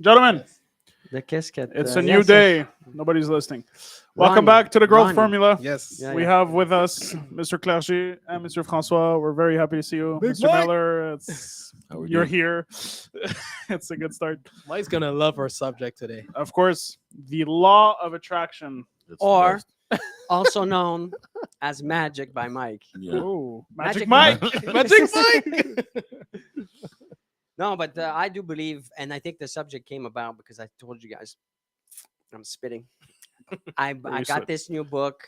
Gentlemen, The casket. it's a new day. Nobody's listening. Welcome Ron, back to the Growth Ron. Formula. Yes. Yeah, We yeah. have with us Mr. Clergy and Mr. Francois. We're very happy to see you. Big Mr. Mike. Miller, you're here. It's a good start. Mike's gonna love our subject today. Of course, the law of attraction. It's Or the best. also known as Magic by Mike. Yeah. Oh, Magic Magic Mike. Magic Mike. No, but I do believe, and I think the subject came about because I told you guys, I'm spitting. I you got slip. this new book.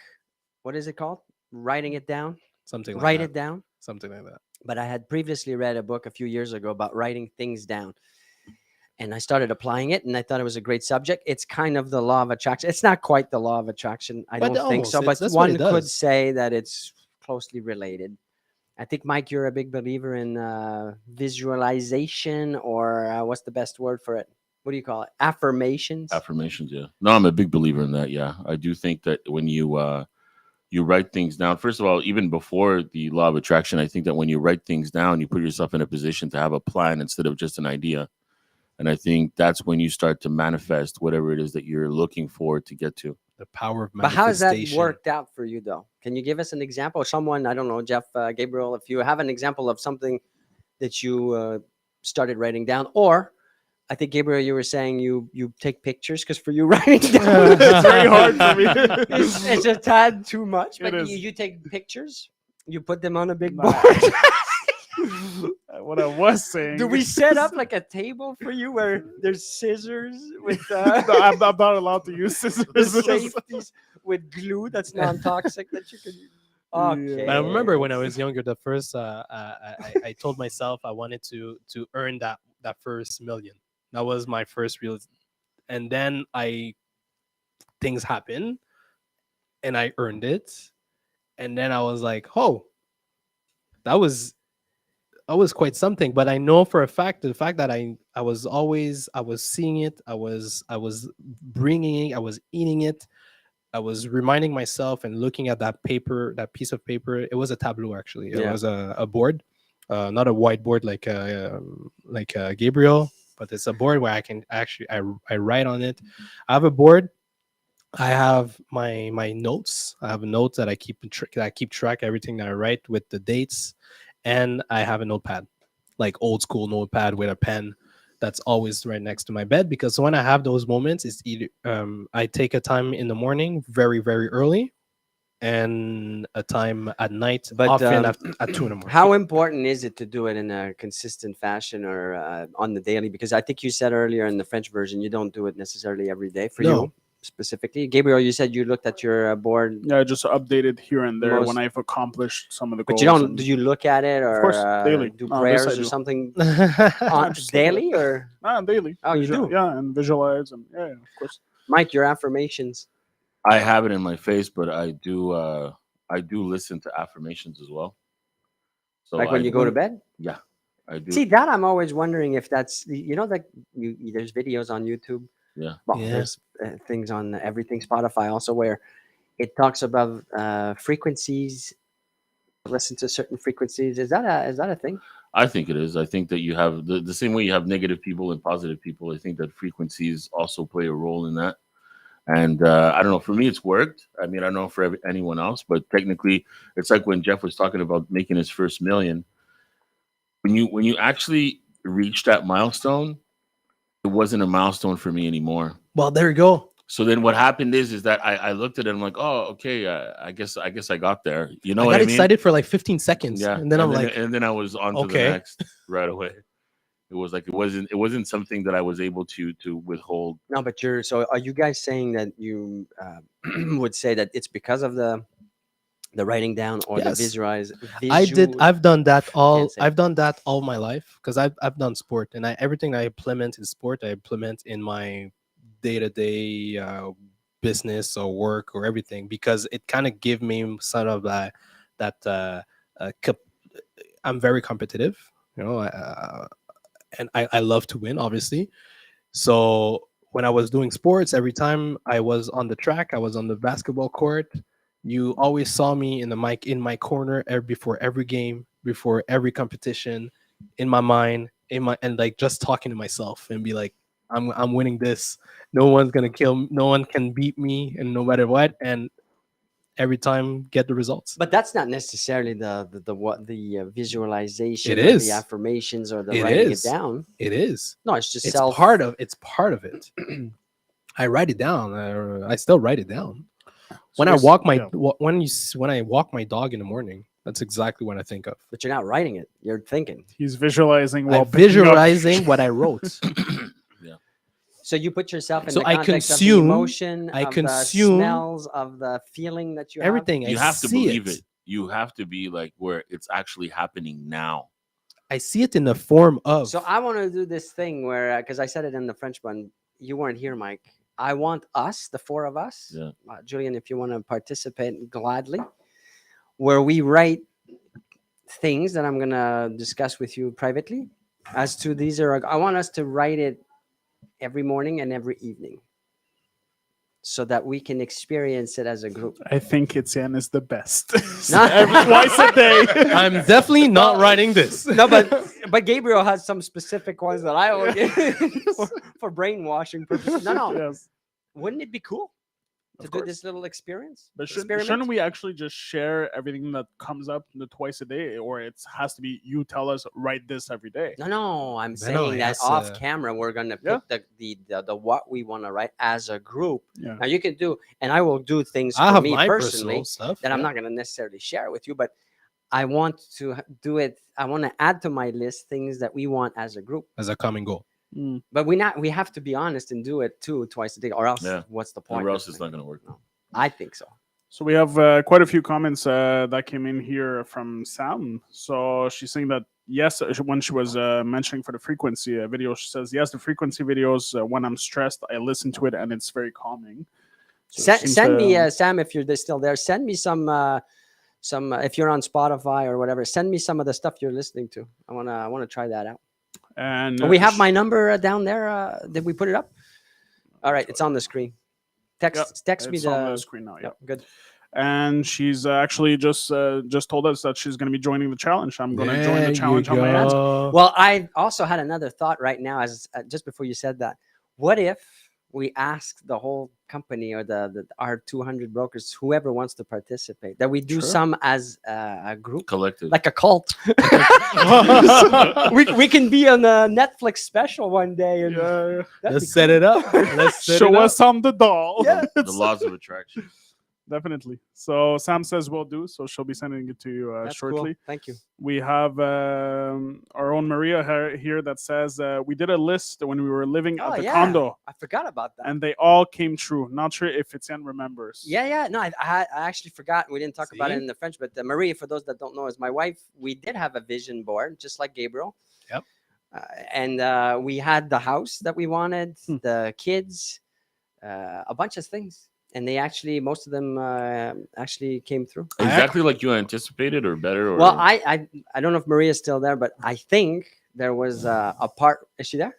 What is it called? Writing it down. Something like Write that. it down. Something like that. But I had previously read a book a few years ago about writing things down. And I started applying it, and I thought it was a great subject. It's kind of the law of attraction. It's not quite the law of attraction. I But don't think so. almost. But That's what one it could does. say that it's closely related. I think, Mike, you're a big believer in visualization, or what's the best word for it? What do you call it? Affirmations. Affirmations, yeah. No, I'm a big believer in that. Yeah, I do think that when you write things down, first of all, even before the law of attraction, I think that when you write things down, you put yourself in a position to have a plan instead of just an idea. And I think that's when you start to manifest whatever it is that you're looking for to get to. The power of But how has that manifestation. worked out for you, though? Can you give us an example? Someone, I don't know, Jeff, Gabriel, if you have an example of something that you started writing down, or I think, Gabriel, you were saying you take pictures because for you writing down, It's very hard for me. it's a tad too much. It But is. you take pictures, you put them on a big Nah. board. What I was saying. Do we set up like a table for you where there's scissors with No, I'm not allowed to use scissors. the safeties with glue that's non-toxic that you can use? Okay. But I remember when I was younger, the first I told myself I wanted to earn that first million. That was my first real, and then things happened, and I earned it, and then I was like, oh, that was quite something. But I know for a fact the fact that I was seeing it, I was bringing it, I was eating it. I was reminding myself and looking at that piece of paper. It was a tableau, actually. It Yeah. was a board, not a whiteboard like Gabriel, but it's a board where I can actually I write on it. I have a board. I have my notes. I have notes that I keep track everything that I write with the dates, and I have a notepad, like old school notepad with a pen. That's always right next to my bed, because when I have those moments, it's either I take a time in the morning, very very early, and a time at night, But, often at 2 in the morning. How important is it to do it in a consistent fashion or on the daily? Because I think you said earlier in the French version, you don't do it necessarily every day for No. you specifically. Gabriel, you said you looked at your board, Yeah, I just updated here and there Most- when I've accomplished some of the but goals. you don't. and- Do you look at it or course, daily. do No, this prayers I or do. something I just look at daily? Or daily. Oh, you do? Yeah, and visualize and yeah, of course. Mike, your affirmations? I have it in my face, but I do listen to affirmations as well. So Like when I you go to do- bed? Yeah, I do. See, that I'm always wondering if that's, like there's videos on YouTube. Yeah. Well, Yeah. there's things on everything, Spotify also, where it talks about frequencies. Listen to certain frequencies. Is that a thing? I think it is. I think that you have the same way you have negative people and positive people. I think that frequencies also play a role in that. And I don't know. For me, it's worked. I mean, I don't know for anyone else, but technically, it's like when Jeff was talking about making his first million. When you actually reach that milestone, it wasn't a milestone for me anymore. Well, there you go. So then what happened is that I looked at it and I'm like, oh, okay, I guess I got there. You know I what got I mean? excited for like 15 seconds, Yeah. and then I'm like, and then I was on to okay. the next right away. It was like it wasn't something that I was able to withhold. No, but so are you guys saying that you would say that it's because of the writing down or Yes. the visualize? I've done that all. say. I've done that all my life because I've done sport, and everything I implement in sport, I implement in my day-to-day business or work or everything, because it kind of give me sort of I'm very competitive, and I love to win, obviously. So when I was doing sports, every time I was on the track, I was on the basketball court, you always saw me in my corner before every game, before every competition, in my mind, and like just talking to myself and be like, I'm winning this. No one's gonna kill me. No one can beat me, and no matter what. And every time get the results. But that's not necessarily the visualization, It or is. the affirmations, or the It writing is. it down. It is. No, it's just It's self. part of. It's part of it. I write it down. I still write it down. When I walk my when I walk my dog in the morning, that's exactly what I think of. But you're not writing it. You're thinking. He's visualizing while I'm picking up. visualizing what I wrote. So you put yourself in So the I context consume- of the emotion, I of consume the smells, of the feeling that you Everything. You I have to see believe it. You have to be like where it's actually happening now. I see it in the form of. So I want to do this thing where, because I said it in the French one, you weren't here, Mike. I want us, the four of us, Yeah. Julian, if you want to participate gladly, where we write things that I'm going to discuss with you privately. As to these are, I want us to write it every morning and every evening, so that we can experience it as a group. I think Etienne is the best. No. Twice a day. I'm definitely not writing this. No, but Gabriel has some specific ones that I will give for brainwashing purposes. No. Yes. Wouldn't it be cool to Of do course. this little experience? But Experiment? shouldn't we actually just share everything that comes up the twice a day, or it has to be you tell us write this every day? No, I'm No, saying it that has off to- camera we're gonna Yeah. put the what we want to write as a group. Yeah. Now you can do, and I will do things I for have me my personally personal stuff. that I'm not gonna necessarily share with you, but I want to do it. I want to add to my list things that we want as a group. as a common goal. But we have to be honest and do it twice a day, or else Yeah. what's the point? Or else it's not going to work. No. I think so. So we have quite a few comments that came in here from Sam. So she's saying that yes, when she was mentioning for the frequency video, she says yes, the frequency videos when I'm stressed, I listen to it and it's very calming. So it seems Send me to- Sam, if you're still there. Send me some if you're on Spotify or whatever. Send me some of the stuff you're listening to. I wanna try that out. and We have my number down there. Did we put it up? All right, it's on the screen. Text me it's on the the screen now. Yeah. Yep, good. And she's actually just told us that she's going to be joining the challenge. I'm going to join There the you challenge on my end. go. Well, I also had another thought right now, as just before you said that. What if we ask the whole company, or our 200 brokers, whoever wants to participate, that we do Sure. some as a group, Collective. like a cult? we can be on a Netflix special one day, and Yeah. that'd be Let's set it up. Let's set Show it up. us on the doll. Yeah. the laws of attraction. Definitely. So Sam says we'll do. So she'll be sending it to you That's cool. shortly. Thank you. We have our own Maria here that says we did a list when we were living Oh, at the yeah. condo, I forgot about that. and they all came true. Not sure if Etienne remembers. Yeah. No, I actually forgot. We didn't talk about it See? in the French, but Marie, for those that don't know, is my wife. We did have a vision board, just like Gabriel. Yep. And we had the house that we wanted, the kids, a bunch of things. And they actually, most of them actually came through. Exactly like you anticipated, or better. Or Well, I don't know if Maria's still there, but I think there was a part. Is she there?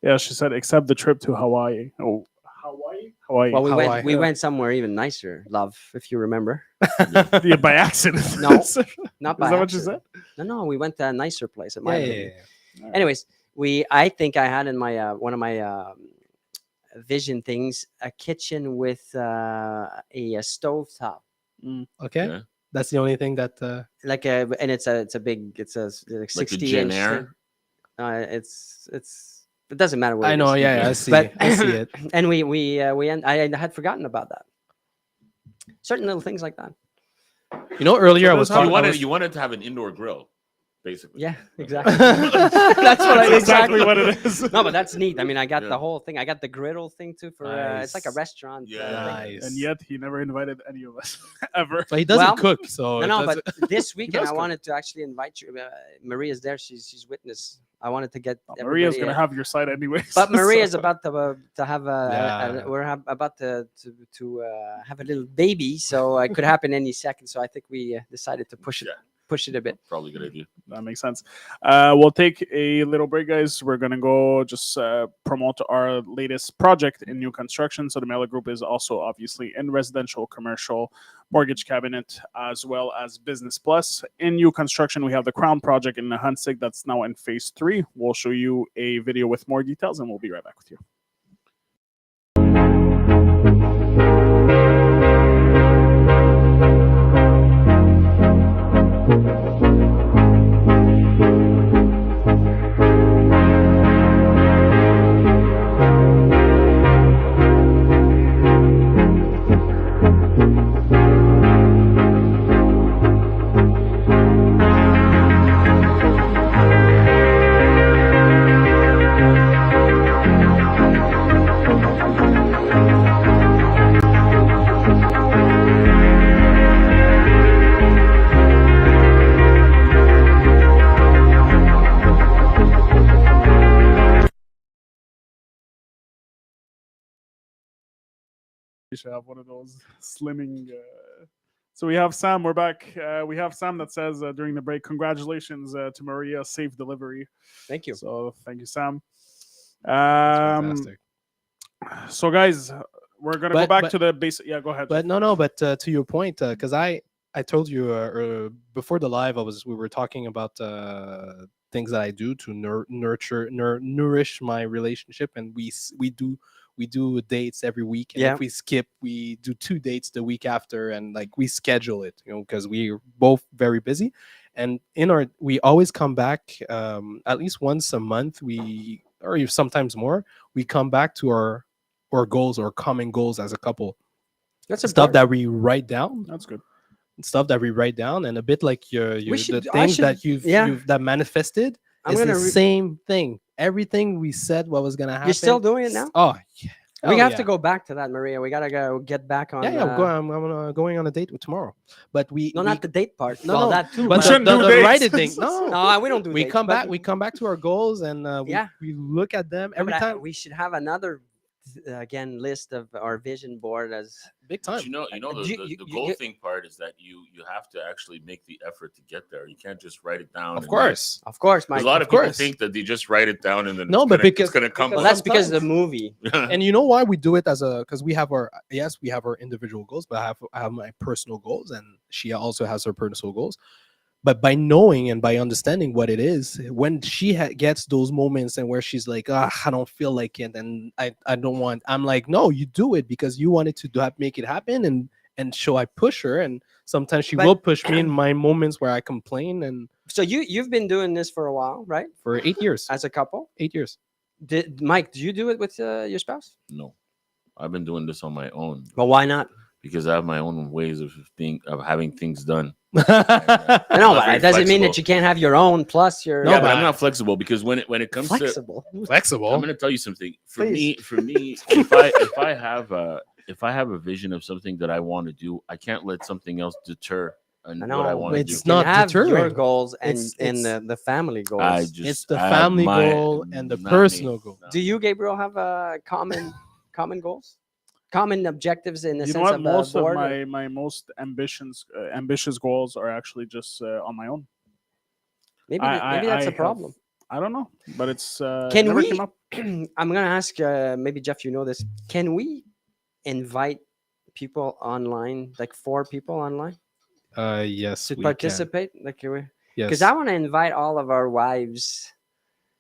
Yeah, she said except the trip to Hawaii. Oh, Hawaii. Well, we Hawaii. went. We went somewhere even nicer, love, if you remember. Yeah, by accident. No, Not by Is that what you accident. said? No, we went to a nicer place. It Yeah, might have yeah, been. yeah. Anyways, I think I had in my one of my vision things a kitchen with a stove top, Okay. Yeah. That's the only thing that like and it's a big, it's a like Like the 60 Jen inch Air? thing. It doesn't matter what I it know. is. Yeah, I see. But I see it. and I had forgotten about that. Certain little things like that. You know, earlier I So was that's how you talking. wanted you wanted to have an indoor grill, basically. Yeah, exactly. That's what I That's exactly what it is. No, but that's neat. I mean, I got Yeah. the whole thing. I got the griddle thing too for it's like a Nice. restaurant. Yeah. thing. Nice. And yet he never invited any of us ever. But he doesn't Well, cook, so No, it but doesn't- this weekend does I cook. wanted to actually invite you. Maria's there. She's witness. I wanted to get Maria's everybody, gonna have your side anyways. But Maria's so- about to have Yeah. about to have a little baby, so it could happen any second. So I think we decided to push it a bit. Probably a good idea. That makes sense. We'll take a little break, guys. We're gonna go just promote our latest project in new construction. So the Mailer Group is also obviously in residential, commercial, mortgage cabinet, as well as business plus. In new construction, we have the Crown project in the Huntsig that's now in phase 3. We'll show you a video with more details, and we'll be right back with you. We should have one of those slimming. So we have Sam. We're back. We have Sam that says during the break, congratulations to Maria, safe delivery. Thank you. So thank you, Sam. That's fantastic. So guys, we're gonna go But- back but- to the basic. Yeah, go ahead. But no. But to your point, because I told you before the live, we were talking about things that I do to nourish my relationship, and we do dates every week, and Yeah. if we skip, we do 2 dates the week after, and like we schedule it, because we're both very busy, and we always come back at least once a month, or if sometimes more, we come back to our goals or common goals as a couple. That's Stuff important. that we write down, That's good. and a bit like your should- the I things should- that you've that manifested. I'm It's the gonna. same thing. Everything we said what was gonna happen. You're still doing it now? Oh yeah. We Oh, have yeah. to go back to that, Maria. We gotta go get back on. Yeah, I'm going on a date with tomorrow. But No, not the date part. No, well, no, that too. but We shouldn't do the dates. writing thing. No, No, we don't do. we dates, come but- back. We come back to our goals, and Yeah. we look at them Yeah, every but time. we should have another again list of our vision board as Big time. But you know, the goal thing part is that you have to actually make the effort to get there. You can't just write it down. Of and course. of course, Mike. Because a lot of Of people course. think that they just write it down and then No, it's but gonna, because- it's going to come. well, because that's because of the sometimes- movie. And you know why we do it because we have our individual goals, but I have my personal goals, and she also has her personal goals. But by knowing and by understanding what it is, when she gets those moments and where she's like, I don't feel like it, and I don't want, I'm like, no, you do it because you wanted to make it happen, and so I push her, and sometimes she But- will push me in my moments where I complain, and So you've been doing this for a while, right? for 8 years, As a couple. 8 years. Mike, do you do it with your spouse? No, I've been doing this on my own Well, why not? because I have my own ways of having things done. No, Not but very it doesn't mean flexible. that you can't have your own plus your. No, Yeah, but but I'm not flexible because when it comes to flexible. Flexible. I'm going to tell you something. For Please. me, if I have a vision of something that I want to do, I can't let something else deter I what know, I want to it's do. You not have your deterring. goals and It's- the family goals. I just It's the I have family my- goal and the not me. personal goal. No. Do you, Gabriel, have common goals, common objectives in the You know sense what? of Most a of board? or- my most ambitious goals are actually just on my own. Maybe I- maybe that's I a problem. I don't know, but it's Can never we- came up. I'm gonna ask. Maybe Jeff, you know this. Can we invite people online, like 4 people online, Yes, to we participate? Like, Can. because Yes, I want to invite all of our wives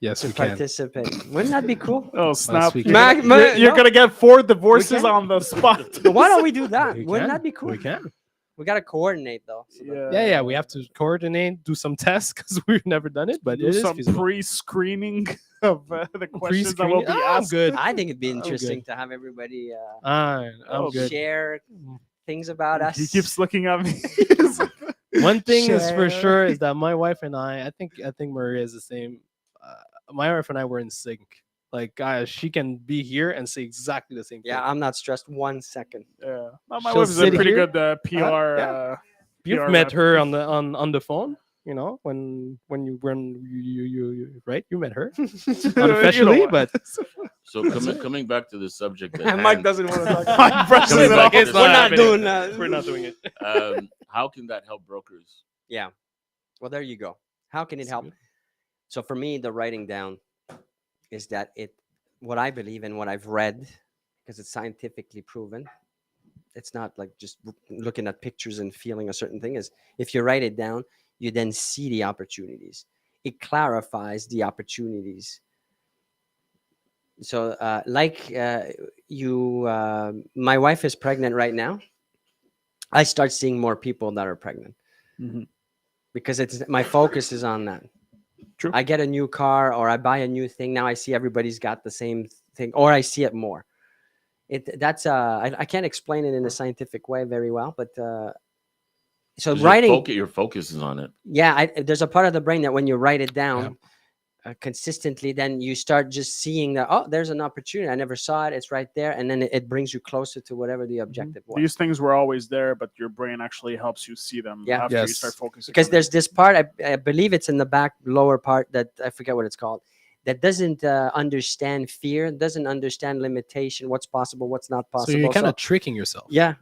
yes, to we can. participate. Wouldn't that be cool? Oh snap! we You're, can. you're No. gonna get 4 divorces can. on the spot. Why don't we do that? We Wouldn't can. that be cool? We can. We gotta coordinate though. so that- Yeah. We have to coordinate, do some tests because we've never done it, but Do it is some feasible. pre-screening of the questions that will be I'm asked. good. I think it'd be I'm interesting good. to have everybody I'm Oh, good. share things about us. He keeps looking at me. One thing is for Share. sure is that my wife and I think Maria is the same. My wife and I were in sync. Like, she can be here and say exactly the same thing. Yeah, I'm not stressed 1 second. Yeah, well, my She'll wife's a sit pretty here. good PR. Yeah. You've PR met rep. her on the phone. You know, when you right, you met her You know unofficially, what? but So coming back to the subject, at Mike hand, doesn't want to talk. Mike brushes Coming it back off. to the We're not subject, doing that. we're not doing it. how can that help brokers? Yeah. Well, there you go. How can it help? So for me, the writing down is that what I believe and what I've read, because it's scientifically proven. It's not like just looking at pictures and feeling a certain thing. Is if you write it down, you then see the opportunities. It clarifies the opportunities. So, my wife is pregnant right now. I start seeing more people that are pregnant Mhm. because my focus is on that. True. I get a new car or I buy a new thing. Now I see everybody's got the same thing, or I see it more. I can't explain it in a scientific way very well, but so 'Cause writing, your focus is on it. yeah, there's a part of the brain that when you write it down consistently, then you start just seeing that, oh, there's an opportunity. I never saw it. It's right there. And then it brings you closer to whatever the objective was. These things were always there, but your brain actually helps you see them Yeah. after you Yes. start focusing. Because on there's this part, I believe it's in the back lower part that I forget what it's called, that doesn't understand fear, doesn't understand limitation, what's possible, what's not So possible. you're kind of tricking yourself. yeah,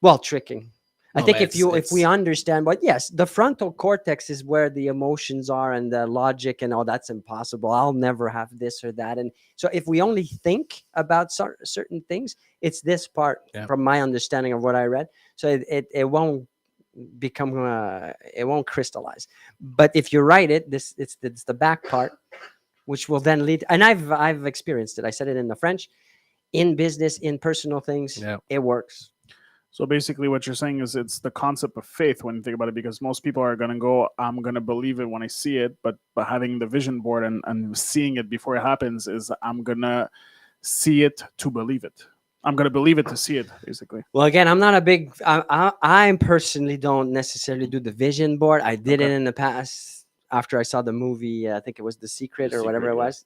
well, tricking. I No, think but if we understand, but yes, the frontal cortex is where the emotions are and the logic and all that's impossible. I'll never have this or that. And so if we only think about certain things, it's this part Yeah. from my understanding of what I read. So it won't become it won't crystallize. But if you write it, it's the back part, which will then lead. And I've experienced it. I said it in the French, in business, in personal things. Yeah. It works. So basically, what you're saying is it's the concept of faith when you think about it, because most people are going to go, I'm going to believe it when I see it. But having the vision board and seeing it before it happens is I'm going to see it to believe it. I'm going to believe it to see it, basically. Well, again, I'm not a big. I personally don't necessarily do the vision board. I did it Okay. in the past after I saw the movie. I think it was The Secret The or whatever Secret, it yeah. was.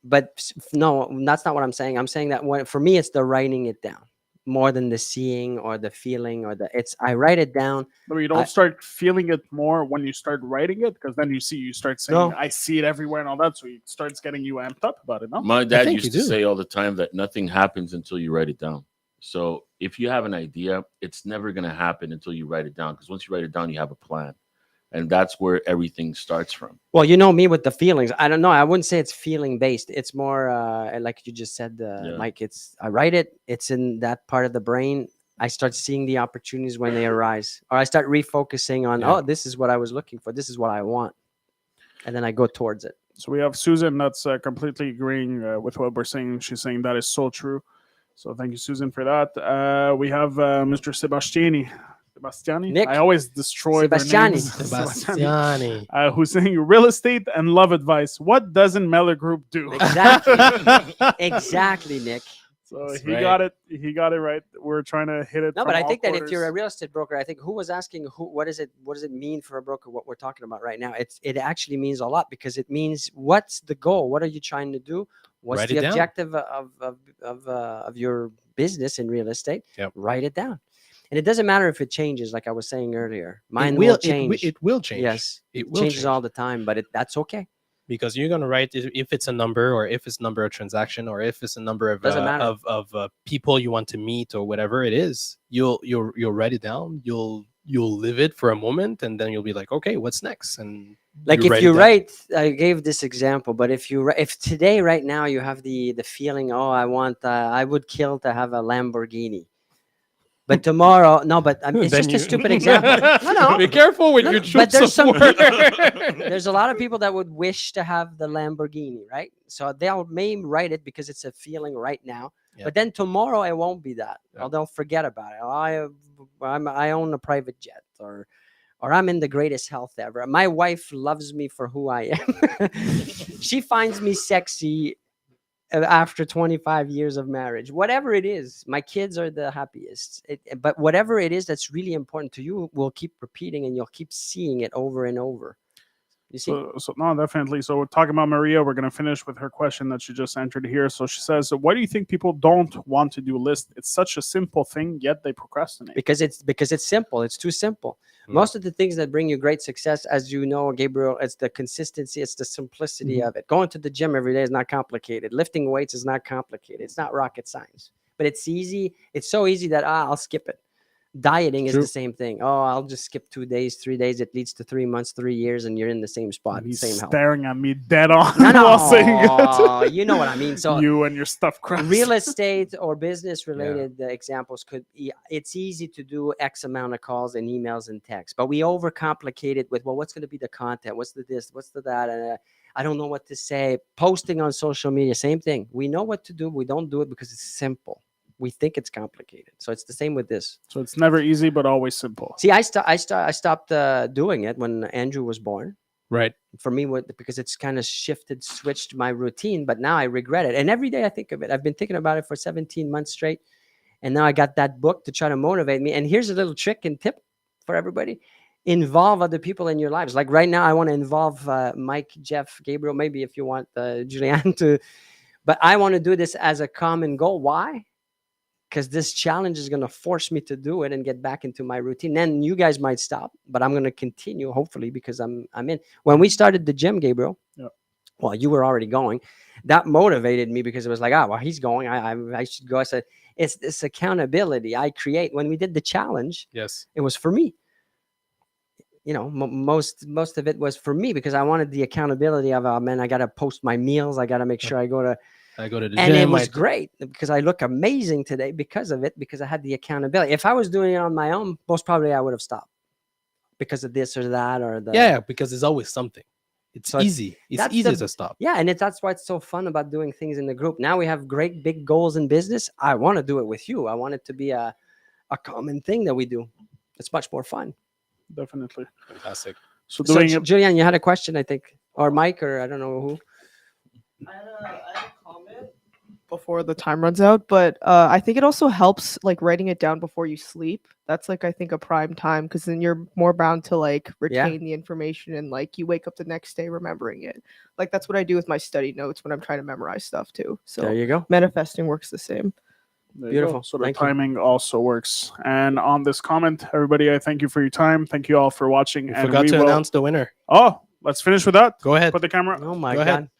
But no, that's not what I'm saying. I'm saying that for me, it's the writing it down more than the seeing or the feeling or the. It's I write it down. But you don't start feeling it more when you start writing it, because then you start saying, No. I see it everywhere and all that. So it starts getting you amped up about it, no? My dad think used you to do. say all the time that nothing happens until you write it down. So if you have an idea, it's never going to happen until you write it down. Because once you write it down, you have a plan. And that's where everything starts from. Well, you know me with the feelings. I don't know. I wouldn't say it's feeling based. It's more like you just said, Yeah. Mike. It's I write it. It's in that part of the brain. I start seeing the opportunities when they arise, or I start refocusing on. Yeah. Oh, this is what I was looking for. This is what I want, and then I go towards it. So we have Susan that's completely agreeing with what we're saying. She's saying that is so true. So thank you, Susan, for that. We have Mr. Sebastiani. Sebastiani? Nick. I always destroy their Sebastiani. names. Sebastiani. Who's saying real estate and love advice. What doesn't Meller Group do? Exactly. Exactly, Nick. So That's he right. got it. He got it right. We're trying to hit it. No, from but I all think that if you're a quarters. real estate broker, I think who was asking what does it mean for a broker, what we're talking about right now? It actually means a lot, because it means what's the goal? What are you trying to do? What's Write the it down. objective of your business in real estate? Yep. Write it down. And it doesn't matter if it changes, like I was saying earlier. Mine It will will change. It will change. Yes. It will changes change. all the time, but that's okay. Because you're gonna write if it's a number, or if it's number of transaction, or if it's a number of Doesn't matter. of people you want to meet, or whatever it is. You'll write it down. You'll live it for a moment, and then you'll be like, okay, what's next? And Like you if write you it down. write, I gave this example, but if today right now you have the feeling, oh, I would kill to have a Lamborghini, but tomorrow, no, but it's Then just a you- stupid example. No, Be careful with No, your no, but choice there's of some word. there's a lot of people that would wish to have the Lamborghini, right? So they'll may write it because it's a feeling right now, Yeah. but then tomorrow it won't be that. Yeah. Or they'll forget about it. I own a private jet, or I'm in the greatest health ever. My wife loves me for who I am. She finds me sexy after 25 years of marriage. Whatever it is, my kids are the happiest. But whatever it is that's really important to you, will keep repeating, and you'll keep seeing it over and over. You see? So no, definitely. So we're talking about Maria. We're going to finish with her question that she just entered here. So she says, "Why do you think people don't want to do lists? It's such a simple thing, yet they procrastinate." because it's simple. It's too simple. Mm. Most of the things that bring you great success, as you know, Gabriel, it's the consistency, it's the simplicity of it. Going to the gym every day is not complicated. Lifting weights is not complicated. It's not rocket science, but it's easy. It's so easy that I'll skip it. Dieting is True. the same thing. Oh, I'll just skip 2 days, 3 days. It leads to 3 months, 3 years, and you're in the same spot, And he's same health. staring at me dead on No, while saying no, it. you know what I mean. So You and your stuffed crust. real estate or business related examples could be, it's easy to do X amount of calls and emails and texts, but we overcomplicate it with, well, what's going to be the content? What's the this? What's the that? And I don't know what to say. Posting on social media, same thing. We know what to do. We don't do it because it's simple. We think it's complicated. So it's the same with this. So it's never easy, but always simple. See, I stopped doing it when Andrew was born. Right. For me, because it's kind of switched my routine, but now I regret it. And every day I think of it. I've been thinking about it for 17 months straight. And now I got that book to try to motivate me. And here's a little trick and tip for everybody. Involve other people in your lives. Like right now, I want to involve Mike, Jeff, Gabriel, maybe if you want Julianne to, but I want to do this as a common goal. Why? Because this challenge is going to force me to do it and get back into my routine. Then you guys might stop, but I'm going to continue, hopefully, because I'm in. When we started the gym, Gabriel, Yeah. well, you were already going. That motivated me because it was like, ah, well, he's going. I should go. I said, it's this accountability I create. When we did the challenge, Yes. it was for me. You know, most of it was for me because I wanted the accountability of, man, I got to post my meals. I got to make sure I go to, I go to the and gym. it was great because I look amazing today because of it, because I had the accountability. If I was doing it on my own, most probably I would have stopped because of this or that or the. Yeah, because there's always something. It's So it's- easy. It's that's easy the- to stop. Yeah, and that's why it's so fun about doing things in the group. Now we have great big goals in business. I want to do it with you. I want it to be a common thing that we do. It's much more fun. Definitely. Fantastic. So So, doing it. Julian, you had a question, I think, or Mike, or I don't know who. I had a comment before the time runs out, but I think it also helps like writing it down before you sleep. That's like I think a prime time because then you're more bound to like retain the information and like you wake up the next day remembering it. Like that's what I do with my study notes when I'm trying to memorize stuff too. There So you go. manifesting works the same. There you go. Beautiful. So the Thank you. timing also works. And on this comment, everybody, I thank you for your time. Thank you all for watching. We and forgot we to will... announce the winner. Oh, let's finish with that. Go ahead. Put the camera. Oh my Go ahead. God.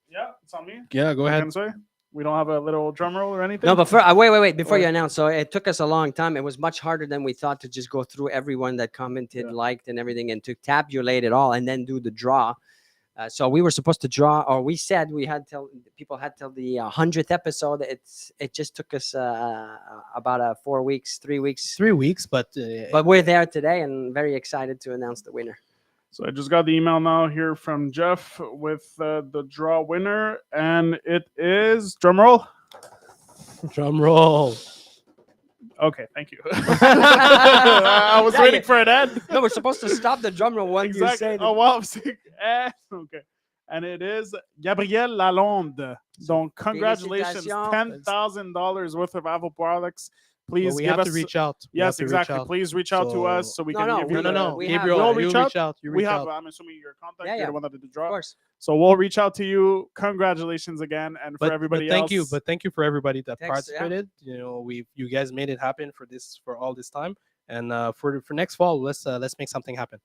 Yeah, it's on me. Yeah, go What ahead. can I say? We don't have a little drum roll or anything. No, but wait. Before Or- you announce, so it took us a long time. It was much harder than we thought to just go through everyone that commented, Yeah. liked, and everything, and to tabulate it all and then do the draw. So we were supposed to draw, or we said we had till people had till the 100th episode. It just took us about 4 weeks, 3 weeks, 3 weeks, but but we're there today and very excited to announce the winner. So I just got the email now here from Jeff with the draw winner, and it is drum roll. drum roll. Okay, thank you. I was Yeah, waiting yeah. for an end. No, we're supposed to stop the drum roll when you say. Oh wow, okay. And it is Gabriel Lalonde. Donc congratulations, Félicitations. $10,000 worth of Apple products. Please But we give have us. to reach out. We Yes, have to reach exactly. out. Please reach out to us So- so we No, can no, give we- you. No. we have- Gabriel, You'll you reach reach out. You We reach have. out. I'm assuming your contact. Yeah, You're yeah. the one that did the Of draw. course. So we'll reach out to you. Congratulations again, and for But everybody thank else. you. But thank you for everybody that Thanks, yeah. participated. You know, you guys made it happen for all this time. And for next fall, let's make something happen.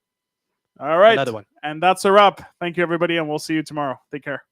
All right, Another one. and that's a wrap. Thank you, everybody, and we'll see you tomorrow. Take care.